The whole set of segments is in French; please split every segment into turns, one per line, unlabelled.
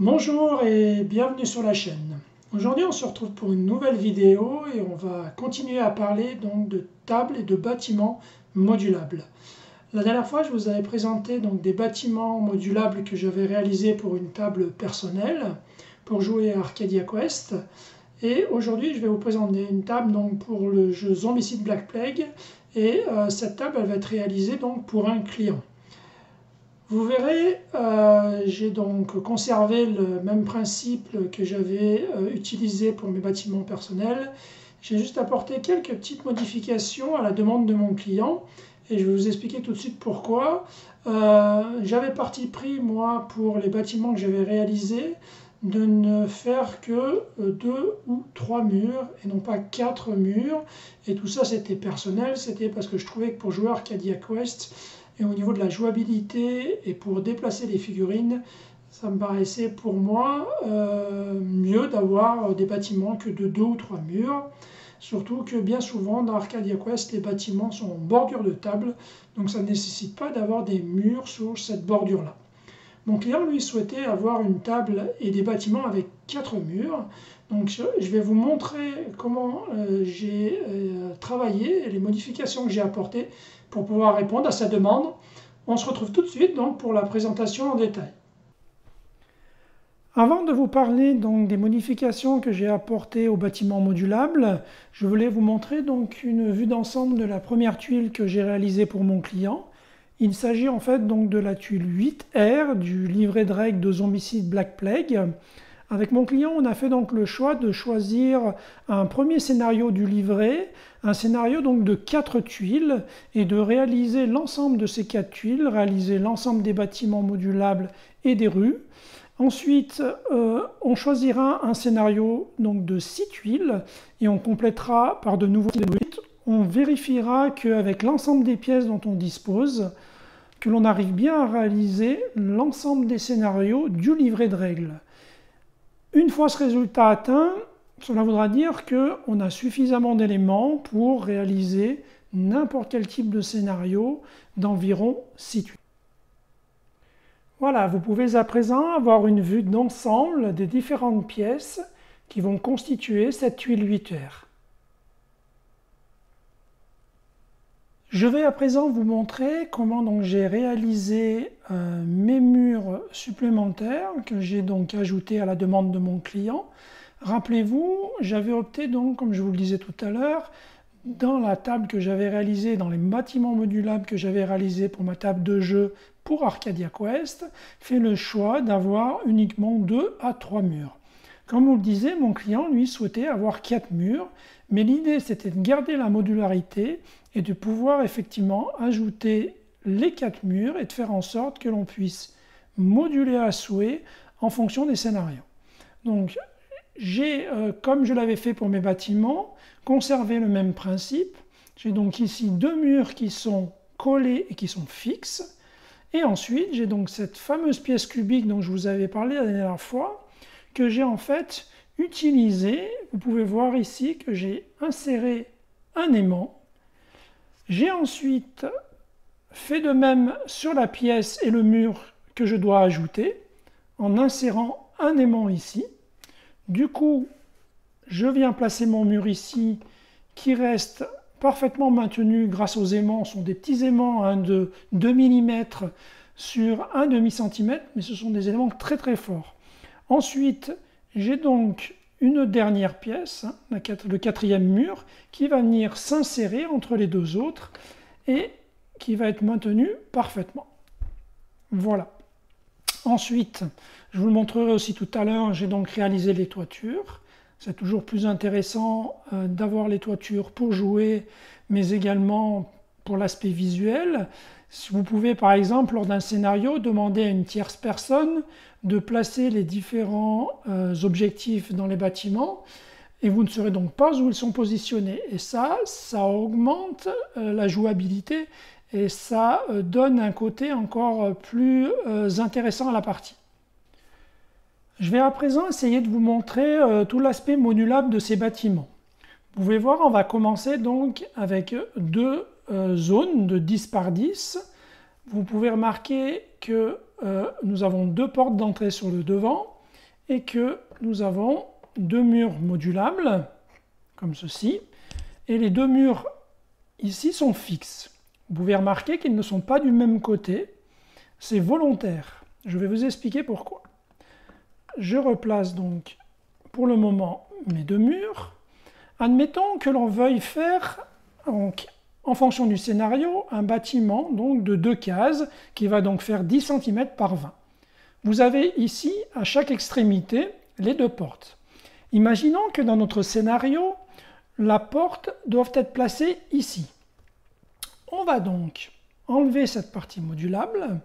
Bonjour et bienvenue sur la chaîne. Aujourd'hui on se retrouve pour une nouvelle vidéo et on va continuer à parler donc de tables et de bâtiments modulables. La dernière fois je vous avais présenté donc des bâtiments modulables que j'avais réalisés pour une table personnelle pour jouer à Arcadia Quest. Et aujourd'hui je vais vous présenter une table donc pour le jeu Zombicide Black Plague et cette table elle va être réalisée donc pour un client. Vous verrez, j'ai donc conservé le même principe que j'avais utilisé pour mes bâtiments personnels. J'ai juste apporté quelques petites modifications à la demande de mon client et je vais vous expliquer tout de suite pourquoi. J'avais parti pris, moi, pour les bâtiments que j'avais réalisés, de ne faire que 2 ou 3 murs et non pas 4 murs. Et tout ça, c'était personnel, c'était parce que je trouvais que pour jouer à Arcadia Quest, et au niveau de la jouabilité et pour déplacer les figurines, ça me paraissait pour moi mieux d'avoir des bâtiments que de 2 ou 3 murs. Surtout que bien souvent dans Arcadia Quest, les bâtiments sont en bordure de table, donc ça ne nécessite pas d'avoir des murs sur cette bordure-là. Mon client, lui, souhaitait avoir une table et des bâtiments avec 4 murs. Donc je vais vous montrer comment j'ai travaillé et les modifications que j'ai apportées pour pouvoir répondre à sa demande. On se retrouve tout de suite donc pour la présentation en détail. Avant de vous parler donc des modifications que j'ai apportées au bâtiment modulable, je voulais vous montrer donc une vue d'ensemble de la première tuile que j'ai réalisée pour mon client. Il s'agit en fait donc de la tuile 8R du livret de règles de Zombicide Black Plague. Avec mon client, on a fait donc le choix de choisir un premier scénario du livret, un scénario donc de 4 tuiles, et de réaliser l'ensemble de ces 4 tuiles, réaliser l'ensemble des bâtiments modulables et des rues. Ensuite, on choisira un scénario donc de 6 tuiles, et on complétera par de nouveaux tuiles. On vérifiera qu'avec l'ensemble des pièces dont on dispose, que l'on arrive bien à réaliser l'ensemble des scénarios du livret de règles. Une fois ce résultat atteint, cela voudra dire qu'on a suffisamment d'éléments pour réaliser n'importe quel type de scénario d'environ 6 tuiles. Voilà, vous pouvez à présent avoir une vue d'ensemble des différentes pièces qui vont constituer cette tuile 8R. Je vais à présent vous montrer comment donc j'ai réalisé mes murs supplémentaires que j'ai donc ajoutés à la demande de mon client. Rappelez-vous, j'avais opté donc, comme je vous le disais tout à l'heure, dans la table que j'avais réalisée, dans les bâtiments modulables que j'avais réalisés pour ma table de jeu pour Arcadia Quest, fait le choix d'avoir uniquement 2 à 3 murs. Comme vous le disiez, mon client, lui, souhaitait avoir 4 murs, mais l'idée, c'était de garder la modularité et de pouvoir effectivement ajouter les 4 murs et de faire en sorte que l'on puisse moduler à souhait en fonction des scénarios. Donc, j'ai, comme je l'avais fait pour mes bâtiments, conservé le même principe. J'ai donc ici 2 murs qui sont collés et qui sont fixes. Et ensuite, j'ai donc cette fameuse pièce cubique dont je vous avais parlé la dernière fois, que j'ai en fait utilisé. Vous pouvez voir ici que j'ai inséré un aimant. J'ai ensuite fait de même sur la pièce et le mur que je dois ajouter, en insérant un aimant ici. Du coup, je viens placer mon mur ici, qui reste parfaitement maintenu grâce aux aimants. Ce sont des petits aimants de 2 mm sur 1 demi-cm, mais ce sont des éléments très très forts. Ensuite, j'ai donc une dernière pièce, le 4e mur, qui va venir s'insérer entre les deux autres et qui va être maintenu parfaitement. Voilà. Ensuite, je vous le montrerai aussi tout à l'heure, j'ai donc réalisé les toitures. C'est toujours plus intéressant d'avoir les toitures pour jouer, mais également pour l'aspect visuel. Vous pouvez par exemple, lors d'un scénario, demander à une tierce personne de placer les différents objectifs dans les bâtiments et vous ne saurez donc pas où ils sont positionnés. Et ça augmente la jouabilité et ça donne un côté encore plus intéressant à la partie. Je vais à présent essayer de vous montrer tout l'aspect modulable de ces bâtiments. Vous pouvez voir, on va commencer donc avec 2 zones de 10 par 10. Vous pouvez remarquer que nous avons 2 portes d'entrée sur le devant est que nous avons deux murs modulables, comme ceci, et les deux murs ici sont fixes. Vous pouvez remarquer qu'ils ne sont pas du même côté, c'est volontaire. Je vais vous expliquer pourquoi. Je replace donc pour le moment mes deux murs. Admettons que l'on veuille faire, donc, en fonction du scénario, un bâtiment donc, de 2 cases qui va donc faire 10 cm par 20. Vous avez ici, à chaque extrémité, les deux portes. Imaginons que dans notre scénario, la porte doit être placée ici. On va donc enlever cette partie modulable.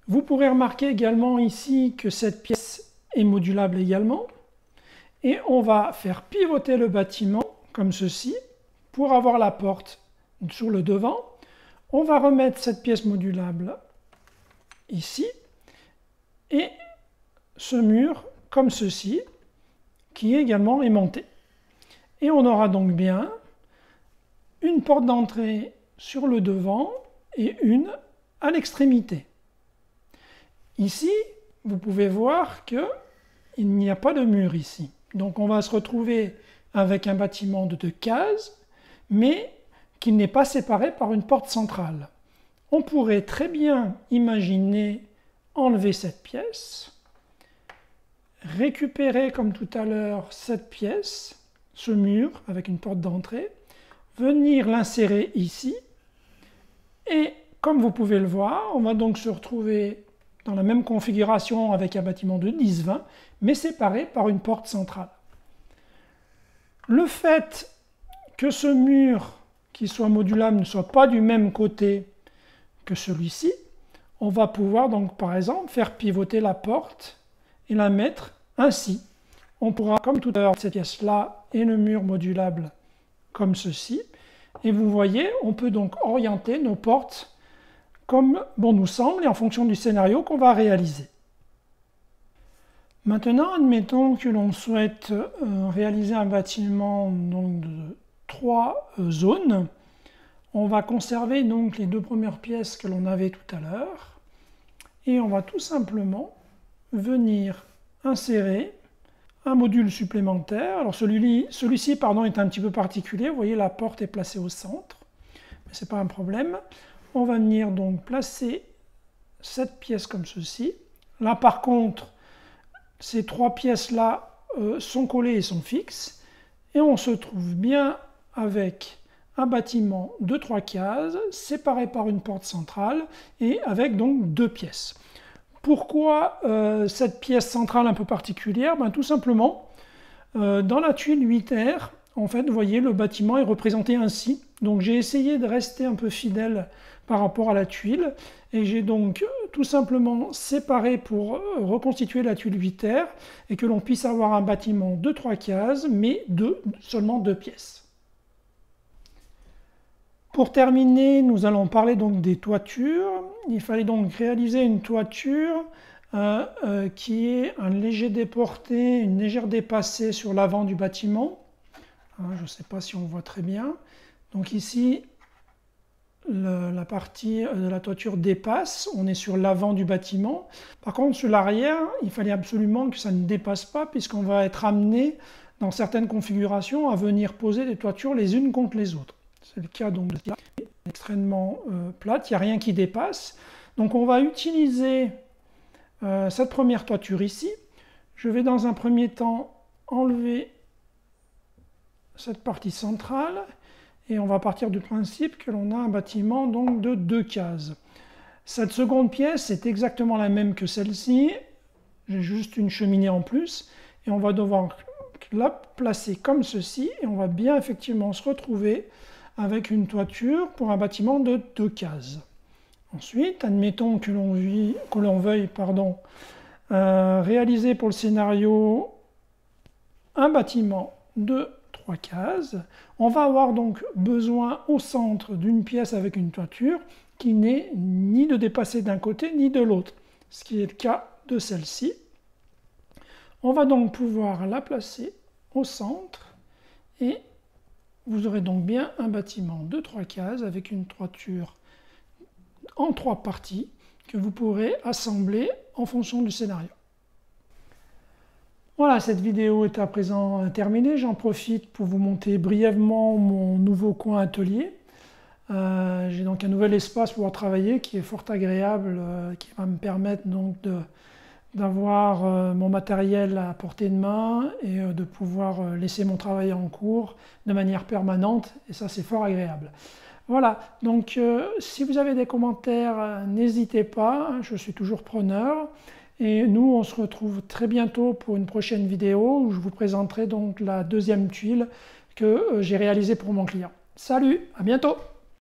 Vous pourrez remarquer également ici que cette pièce est modulable également. Et on va faire pivoter le bâtiment comme ceci pour avoir la porte sur le devant. On va remettre cette pièce modulable ici et ce mur comme ceci qui est également aimanté. Et on aura donc bien une porte d'entrée sur le devant et une à l'extrémité. Ici, vous pouvez voir qu'il n'y a pas de mur ici. Donc on va se retrouver avec un bâtiment de 2 cases, mais qui n'est pas séparé par une porte centrale. On pourrait très bien imaginer enlever cette pièce, récupérer comme tout à l'heure cette pièce, ce mur avec une porte d'entrée, venir l'insérer ici, et comme vous pouvez le voir, on va donc se retrouver dans la même configuration avec un bâtiment de 10-20, mais séparé par une porte centrale. Le fait que ce mur qui soit modulable ne soit pas du même côté que celui-ci, on va pouvoir donc par exemple faire pivoter la porte et la mettre ainsi. On pourra, comme tout à l'heure, cette pièce-là et le mur modulable comme ceci. Et vous voyez, on peut donc orienter nos portes comme bon nous semble et en fonction du scénario qu'on va réaliser. Maintenant, admettons que l'on souhaite réaliser un bâtiment donc, de 3 zones. On va conserver donc les 2 premières pièces que l'on avait tout à l'heure et on va tout simplement venir insérer un module supplémentaire. Alors celui-ci pardon, est un petit peu particulier. Vous voyez, la porte est placée au centre, mais ce n'est pas un problème. On va venir donc placer cette pièce comme ceci. Là par contre, ces 3 pièces-là sont collées et sont fixes. Et on se trouve bien avec un bâtiment de 3 cases, séparé par une porte centrale et avec donc 2 pièces. Pourquoi cette pièce centrale un peu particulière? Tout simplement, dans la tuile 8R, en fait, vous voyez, le bâtiment est représenté ainsi. Donc j'ai essayé de rester un peu fidèle par rapport à la tuile et j'ai donc tout simplement séparé pour reconstituer la tuile 8R et que l'on puisse avoir un bâtiment de 3 cases mais seulement 2 pièces. Pour terminer, nous allons parler donc des toitures. Il fallait donc réaliser une toiture qui est un léger déporté, une légère dépassée sur l'avant du bâtiment. Je ne sais pas si on voit très bien. Donc ici, la partie de la toiture dépasse, on est sur l'avant du bâtiment. Par contre, sur l'arrière, il fallait absolument que ça ne dépasse pas puisqu'on va être amené dans certaines configurations à venir poser des toitures les unes contre les autres. C'est le cas donc de là, extrêmement plate, il n'y a rien qui dépasse. Donc on va utiliser cette première toiture ici. Je vais dans un premier temps enlever cette partie centrale et on va partir du principe que l'on a un bâtiment donc de 2 cases. Cette seconde pièce est exactement la même que celle-ci, j'ai juste une cheminée en plus et on va devoir la placer comme ceci et on va bien effectivement se retrouver avec une toiture pour un bâtiment de 2 cases. Ensuite, admettons que l'on veuille réaliser pour le scénario un bâtiment de 3 cases. On va avoir donc besoin au centre d'une pièce avec une toiture qui n'est ni de dépasser d'un côté ni de l'autre, ce qui est le cas de celle-ci. On va donc pouvoir la placer au centre et vous aurez donc bien un bâtiment de 3 cases avec une toiture en 3 parties que vous pourrez assembler en fonction du scénario. Voilà, cette vidéo est à présent terminée. J'en profite pour vous montrer brièvement mon nouveau coin atelier. J'ai donc un nouvel espace pour pouvoir travailler qui est fort agréable, qui va me permettre donc d'avoir mon matériel à portée de main et de pouvoir laisser mon travail en cours de manière permanente, et ça c'est fort agréable. Voilà, donc si vous avez des commentaires, n'hésitez pas, hein, je suis toujours preneur. Et nous, on se retrouve très bientôt pour une prochaine vidéo où je vous présenterai donc la deuxième tuile que j'ai réalisée pour mon client. Salut, à bientôt!